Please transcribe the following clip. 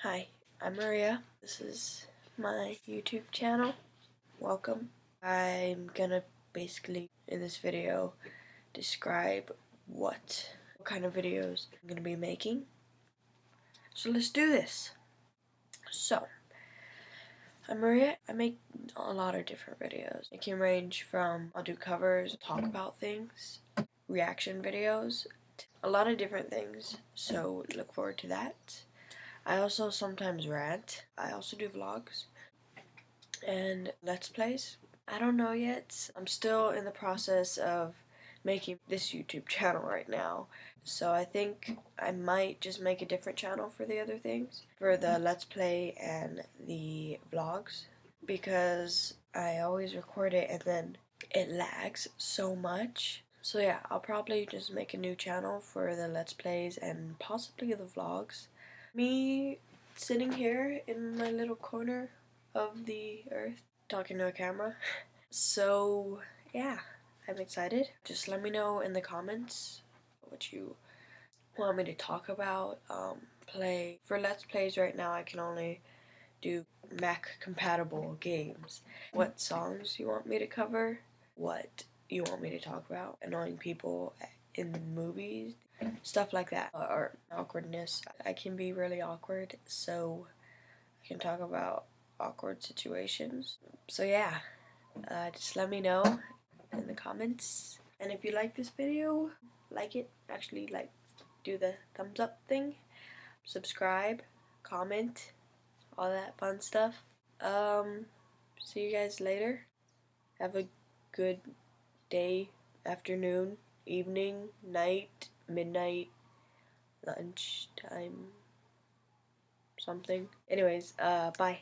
Hi, I'm Maria. This is my YouTube channel. Welcome. I'm gonna basically, in this video, describe what kind of videos I'm gonna be making. So let's do this. So, I'm Maria. I make a lot of different videos. It can range from, I'll do covers, talk about things, reaction videos, a lot of different things. So look forward to that. I also sometimes rant. I also do vlogs and let's plays. I don't know yet. I'm still in the process of making this YouTube channel right now. So I think I might just make a different channel for the other things, for the let's play and the vlogs, because I always record it and then it lags so much. So yeah, I'll probably just make a new channel for the let's plays and possibly the vlogs. Me sitting here in my little corner of the earth talking to a camera. So yeah, I'm excited. Just let me know in the comments what you want me to talk about. Play for let's plays right now I can only do Mac compatible games. What songs you want me to cover, what you want me to talk about, annoying people in movies, stuff like that, or awkwardness. I can be really awkward, so I can talk about awkward situations. So yeah, just let me know in the comments. And if you like this video, like it. Actually, like, do the thumbs up thing. Subscribe, comment, all that fun stuff. See you guys later. Have a good day, afternoon, evening, night, midnight, lunchtime, something. Anyways, bye.